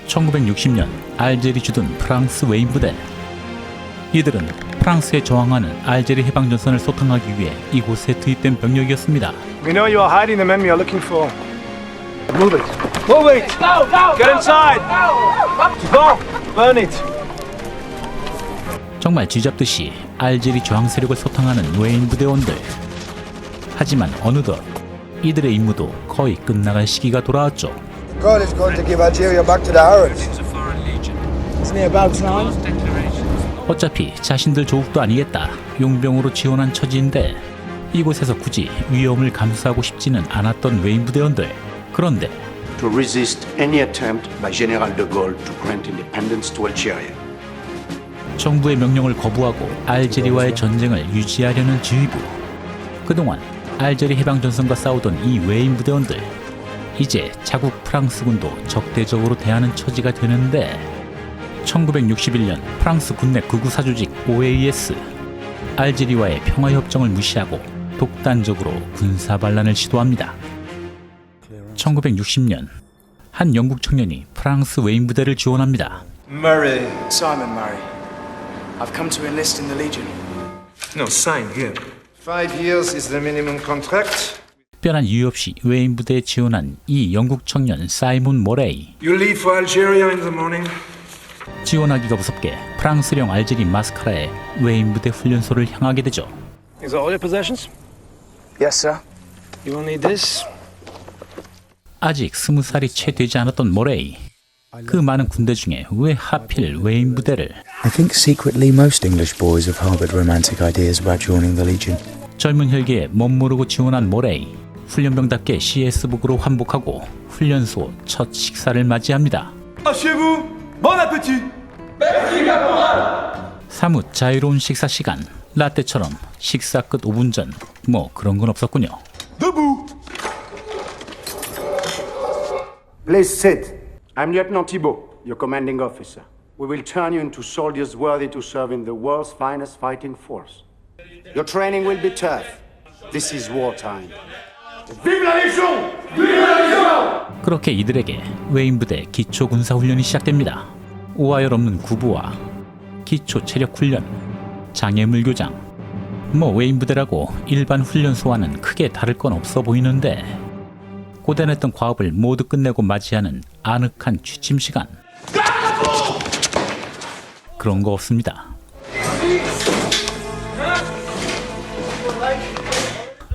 1960년 알제리 주둔 프랑스 웨인 부대. 이들은 프랑스에 저항하는 알제리 해방전선을 소탕하기 위해 이곳에 투입된 병력이었습니다. We know you are hiding the men we are looking for. Move it. Move it. Get inside. Go. Burn it. 정말 쥐잡듯이 알제리 저항 세력을 소탕하는 웨인 부대원들. 하지만 어느덧 이들의 임무도 거의 끝나갈 시기가 돌아왔죠. God is going to give Algeria back to the Arabs. Isn't it about time? 어차피 자신들 조국도 아니겠다. 용병으로 지원한 처지인데 이곳에서 굳이 위험을 감수하고 싶지는 않았던 웨인 부대원들. 그런데 to resist any attempt by General de Gaulle to grant independence to Algeria. 정부의 명령을 거부하고 알제리와의 전쟁을 유지하려는 지휘부. 그동안 알제리 해방전선과 싸우던 이 웨인 부대원들. 이제 자국 프랑스군도 적대적으로 대하는 처지가 되는데 1961년 프랑스 군내 극우 사조직 OAS 알제리와의 평화협정을 무시하고 독단적으로 군사반란을 시도합니다. 1960년 한 영국 청년이 프랑스 웨인 부대를 지원합니다. Murray. Simon Murray. I've come to enlist in the Legion. No, sign here. 5 years is the minimum contract. 특별한 이유 없이 웨인 부대에 지원한 이 영국 청년 사이먼 모레이. You leave for Algeria in the morning. 지원하기가 무섭게 프랑스령 알제리 마스카라의 웨인 부대 훈련소를 향하게 되죠. Is that all your possessions? Yes, sir. You will need this. 아직 20살이 채 되지 않았던 모레이. 그 많은 군대 중에 왜 하필 웨인 부대를? I think secretly most English boys have harbored romantic ideas about joining the Legion. 젊은 혈기에 멋모르고 지원한 모레이. 훈련병답게 CS복으로 환복하고 훈련소 첫 식사를 맞이합니다. Asseyez-vous. Bon appétit. 사뭇 자유로운 식사 시간. 라떼처럼 식사 끝 5분 전. 뭐 그런 건 없었군요. Debout. Please sit. I'm Lieutenant Thibault, your commanding officer. We will turn you into soldiers worthy to serve in the world's finest fighting force. Your training will be tough. This is wartime. Vive la Légion! Vive la Légion! 그렇게 이들에게 웨인 부대 기초 군사 훈련이 시작됩니다. 오하열 없는 구부와 기초 체력 훈련, 장애물 교장. 뭐 웨인 부대라고 일반 훈련소와는 크게 다를 건 없어 보이는데 고단했던 과업을 모두 끝내고 맞이하는 아늑한 취침 시간. 그런 거 없습니다.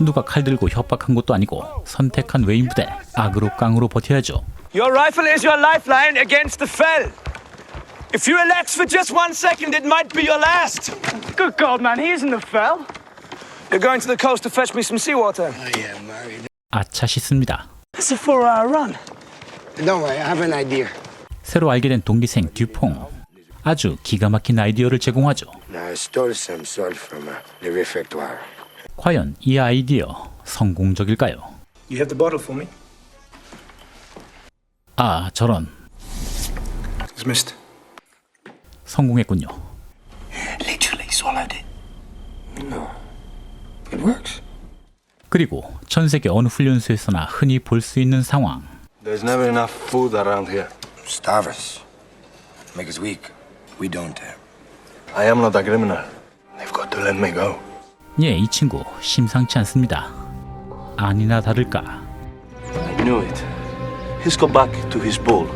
누가 칼 들고 협박한 것도 아니고 선택한 웨인 부대. 악으로 깡으로 버텨야죠. Your rifle is your lifeline against the fell. If you relax for just 1 second, it might be your last. Good God, man, he isn't the fell. You're going to the coast to fetch me some seawater. 아차 싶습니다. It's a 4-hour run. Don't worry, I have an idea. 새로 알게 된 동기생 듀퐁. 아주 기가 막힌 아이디어를 제공하죠. I stole some salt from the refectoire. 과연 이 아이디어 성공적일까요? You have the bottle for me? 아, 저런. It's missed. 성공했군요. Literally swallowed it. No. It works. 그리고 전 세계 어느 훈련소에서나 흔히 볼 수 있는 상황. There's never enough food around here. Starve us. Make us weak. We don't have. I am not a criminal. They've got to let me go. 예, 이 친구 심상치 않습니다. 아니나 다를까. I knew it. He's got back to his bull.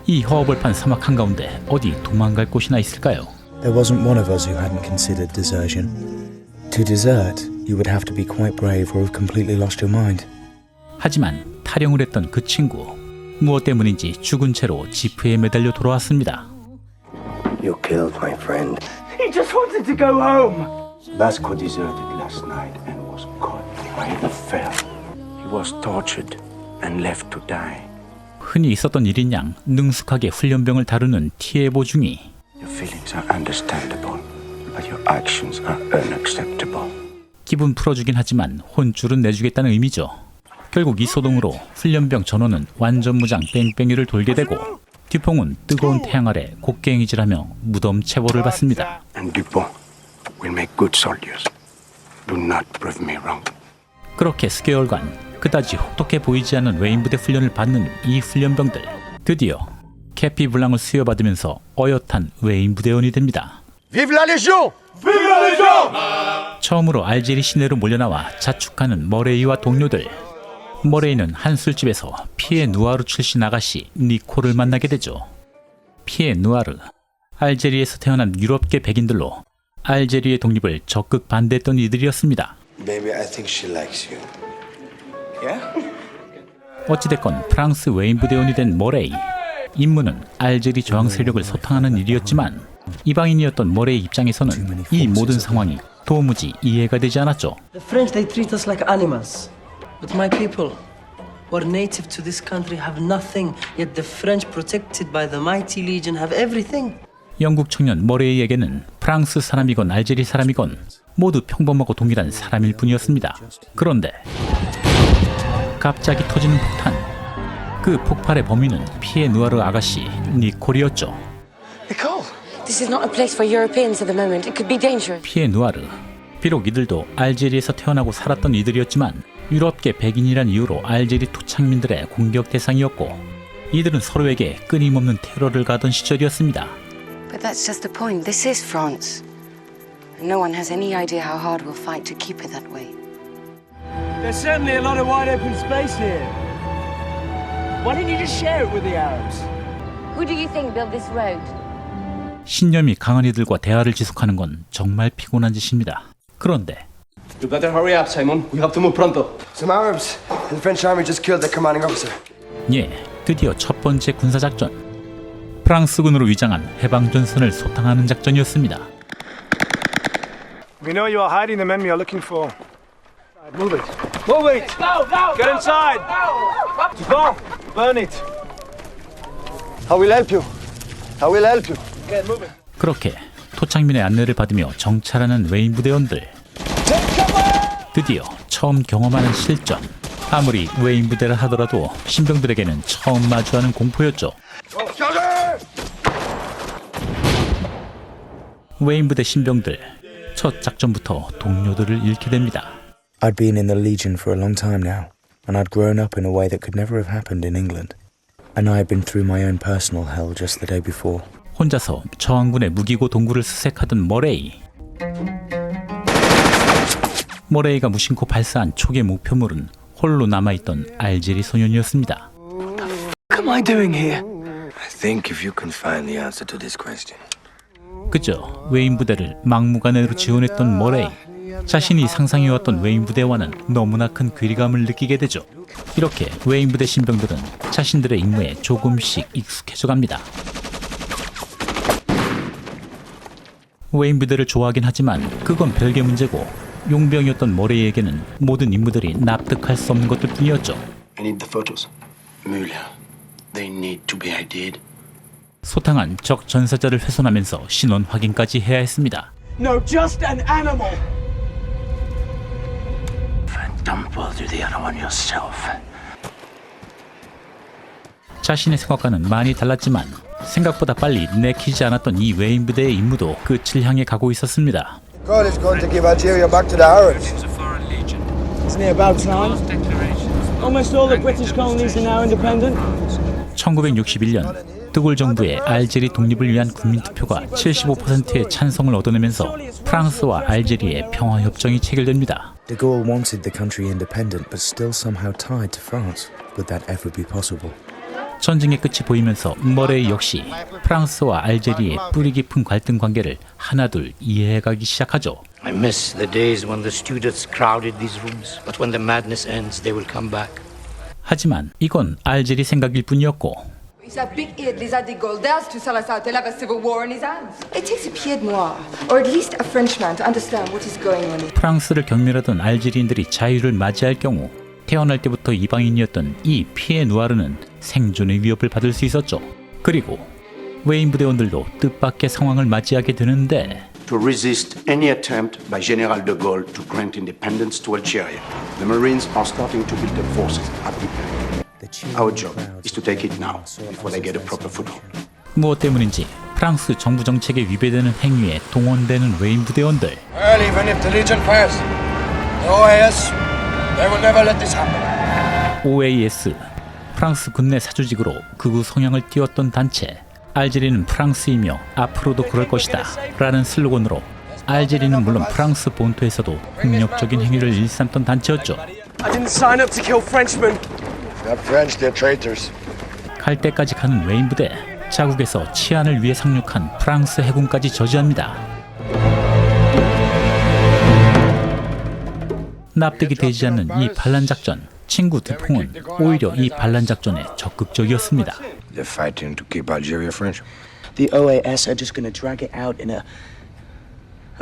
이 허허벌판 사막 한가운데 어디 도망갈 곳이나 있을까요? There wasn't one of us who hadn't considered desertion. To desert, you would have to be quite brave or have completely lost your mind. 하지만 탈영을 했던 그 친구. 무엇 때문인지 죽은 채로 지프에 매달려 돌아왔습니다. You killed my friend. He just wanted to go home. Vasco deserted last night and was caught by the fell. He was tortured and left to die. 흔히 있었던 일인 양 능숙하게 훈련병을 다루는 티에보 중이. Your feelings are understandable, but your actions are unacceptable. 기분 풀어주긴 하지만 혼쭐은 내주겠다는 의미죠. 결국 이 소동으로 훈련병 전원은 완전 무장 뺑뺑이를 돌게 되고 듀퐁은 뜨거운 태양 아래 곡괭이질하며 무덤 체벌을 받습니다. And Dupont will make good soldiers. Do not prove me wrong. 그렇게 수개월간 그다지 혹독해 보이지 않는 웨인 부대 훈련을 받는 이 훈련병들. 드디어 캐피블랑을 수여받으면서 어엿한 웨인 부대원이 됩니다. Vive la Légion! Vive la Légion! 처음으로 알제리 시내로 몰려나와 자축하는 머레이와 동료들. 머레이는 한 술집에서 피에 누아르 출신 아가씨 니콜을 만나게 되죠. 피에 누아르, 알제리에서 태어난 유럽계 백인들로 알제리의 독립을 적극 반대했던 이들이었습니다. Baby, I think she likes you. 어찌됐건 프랑스 웨인 부대원이 된 머레이. 임무는 알제리 저항 세력을 소탕하는 일이었지만 이방인이었던 머레이 입장에서는 이 모든 상황이 도무지 이해가 되지 않았죠. The French, they treat us like animals. But my people, who are native to this country, have nothing. Yet the French, protected by the mighty legion, have everything. 영국 청년 머레이에게는 프랑스 사람이건 알제리 사람이건 모두 평범하고 동일한 사람일 뿐이었습니다. 그런데 갑자기 터지는 폭탄. 그 폭발의 범인은 피에 누아르 아가씨 니콜이었죠. This is not a place for Europeans at the moment. It could be dangerous. 피에 누아르. 비록 이들도 알제리에서 태어나고 살았던 이들이었지만 유럽계 백인이란 이유로 알제리 토착민들의 공격 대상이었고 이들은 서로에게 끊임없는 테러를 가던 시절이었습니다. But that's just the point. This is France. And no one has any idea how hard we'll fight to keep it that way. There's certainly a lot of wide open space here. Why didn't you just share it with the Arabs? Who do you think built this road? 신념이 강한 이들과 대화를 지속하는 건 정말 피곤한 짓입니다. 그런데 You better hurry up, Simon. We have to move pronto. Some Arabs and the French army just killed their commanding officer. 드디어 첫 번째 군사작전. 프랑스군으로 위장한 해방전선을 소탕하는 작전이었습니다. We know you are hiding the men we are looking for. Move it. Move it! Get inside! Bon, burn it. I will help you. I will help you. Get moving. 그렇게 토착민의 안내를 받으며 정찰하는 웨인 부대원들. 드디어 처음 경험하는 실전. 아무리 웨인 부대를 하더라도 신병들에게는 처음 마주하는 공포였죠. 웨인 부대 신병들. 첫 작전부터 동료들을 잃게 됩니다. I'd been in the Legion for a long time now, and I'd grown up in a way that could never have happened in England. And I had been through my own personal hell just the day before. 혼자서 저항군의 무기고 동굴을 수색하던 머레이. 머레이가 무심코 발사한 촉의 목표물은 홀로 남아있던 알제리 소년이었습니다. What am I doing here? I think if you can find the answer to this question. 그저 웨인 부대를 막무가내로 지원했던 머레이. 자신이 상상해왔던 웨인 부대와는 너무나 큰 괴리감을 느끼게 되죠. 이렇게 웨인 부대 신병들은 자신들의 임무에 조금씩 익숙해져 갑니다. 웨인 부대를 좋아하긴 하지만 그건 별개 문제고 용병이었던 머레이에게는 모든 임무들이 납득할 수 없는 것들 뿐이었죠. I need the photos. Muller, they need to be ID'd. 소탕한 적 전사자를 훼손하면서 신원 확인까지 해야 했습니다. No, just an animal. Don't bother the other one yourself. 자신의 생각과는 많이 달랐지만 생각보다 빨리 내키지 않았던 이 웨인 부대의 임무도 끝을 향해 가고 있었습니다. God is going to give Algeria back to the Arabs. Isn't it about time? Almost all the British colonies are now independent. 1961년 드골 정부의 알제리 독립을 위한 국민투표가 75%의 찬성을 얻어내면서 프랑스와 알제리의 평화협정이 체결됩니다. De Gaulle wanted the country independent, but still somehow tied to France. Would that ever be possible? 전쟁의 끝이 보이면서 머레이 역시 프랑스와 알제리의 뿌리 깊은 갈등 관계를 하나둘 이해해가기 시작하죠. I miss the days when the students crowded these rooms, but when the madness ends, they will come back. 하지만 이건 알제리 생각일 뿐이었고 It's a big hit, les de Gaulle dares to Salazar to have a civil war in his hands. It takes a pied noir, or at least a Frenchman, to understand what is going on. 프랑스를 경멸하던 알제리인들이 자유를 맞이할 경우 태어날 때부터 이방인이었던 이 피에 누아르는 생존의 위협을 받을 수 있었죠. 그리고 웨인 부대원들도 뜻밖의 상황을 맞이하게 되는데 To resist any attempt by General de Gaulle to grant independence to Algeria, the Marines are starting to build their forces at the area. Our job is to take it now, before they get a proper foothold. 무엇 때문인지 프랑스 정부 정책에 위배되는 행위에 동원되는 웨인 부대원들. Well, even if the Legion fails, the OAS, they will never let this happen. OAS, 프랑스 군내 사조직으로 극우 성향을 띄웠던 단체 알제리는 프랑스이며 앞으로도 그럴 것이다 라는 슬로건으로 알제리는 물론 프랑스 본토에서도 폭력적인 행위를 일삼던 단체였죠. I didn't sign up to kill Frenchmen. Not French, they're traitors. 갈 때까지 가는 웨인 부대, 자국에서 치안을 위해 상륙한 프랑스 해군까지 저지합니다. 납득이 되지 않는 이 반란 작전, 친구 드퐁은 오히려 이 반란 작전에 적극적이었습니다. They're fighting to keep Algeria French. The OAS are just gonna drag it out in a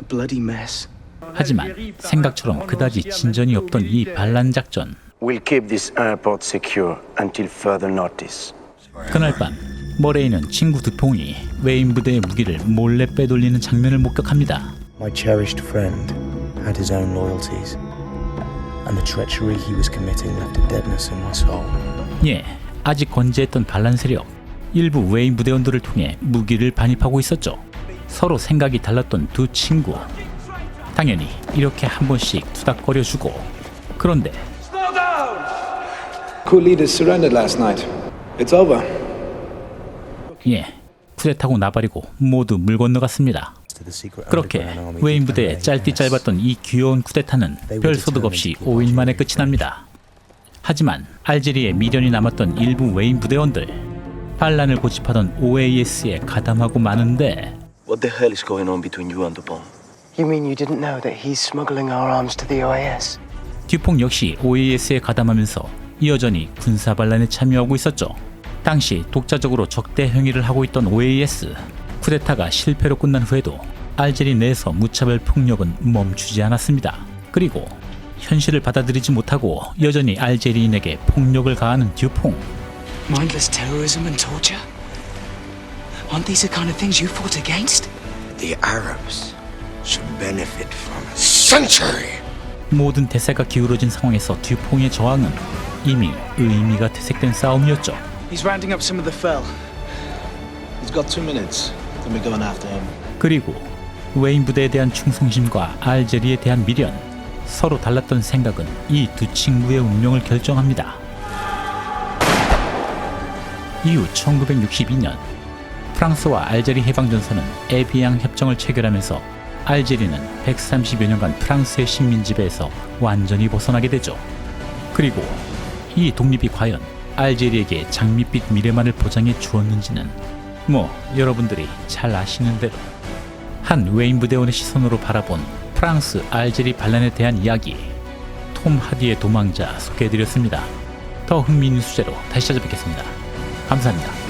bloody mess. 하지만 생각처럼 그다지 진전이 없던 이 반란 작전. We'll keep this airport secure until further notice. 그날 밤 머레이는 친구 드퐁이 웨인 부대의 무기를 몰래 빼돌리는 장면을 목격합니다. My cherished friend had his own loyalties, and the treachery he was committing left a deadness in my soul. 예, 아직 건재했던 반란 세력 일부 웨인 부대원들을 통해 무기를 반입하고 있었죠. 서로 생각이 달랐던 두 친구. 당연히 이렇게 한 번씩 투닥거려주고. 그런데 Coup leaders surrendered last night. It's over. 예, 쿠데타고 나발이고 모두 물 건너갔습니다. 그렇게 웨인 부대의 짧디 짧았던 이 귀여운 쿠데타는 별 소득 없이 5일 만에 끝이 납니다. 하지만 알제리에 미련이 남았던 일부 웨인 부대원들, 반란을 고집하던 OAS에 가담하고 마는데 What the hell is going on between you and Dupont? You mean you didn't know that he's smuggling our arms to the OAS? 듀퐁 역시 OAS에 가담하면서 여전히 군사 반란에 참여하고 있었죠. 당시 독자적으로 적대 행위를 하고 있던 OAS, 쿠데타가 실패로 끝난 후에도 알제리 내에서 무차별 폭력은 멈추지 않았습니다. 그리고 현실을 받아들이지 못하고 여전히 알제리인에게 폭력을 가하는 듀퐁. Mindless terrorism and torture? Aren't these the kind of things you fought against? The Arabs should benefit from a century. 모든 대세가 기울어진 상황에서 듀퐁의 저항은 이미 의미가 퇴색된 싸움이었죠. He's rounding up some of the fell. He's got 2 minutes. Then we're going after him. 그리고 웨인 부대에 대한 충성심과 알제리에 대한 미련, 서로 달랐던 생각은 이 두 친구의 운명을 결정합니다. 이후 1962년 프랑스와 알제리 해방전선은 에비앙 협정을 체결하면서 알제리는 130여 년간 프랑스의 식민 지배에서 완전히 벗어나게 되죠. 그리고 이 독립이 과연 알제리에게 장밋빛 미래만을 보장해 주었는지는 여러분들이 잘 아시는 대로 한 웨인 부대원의 시선으로 바라본 프랑스 알제리 반란에 대한 이야기, 톰 하디의 도망자 소개해드렸습니다. 더 흥미있는 주제로 다시 찾아뵙겠습니다. 감사합니다.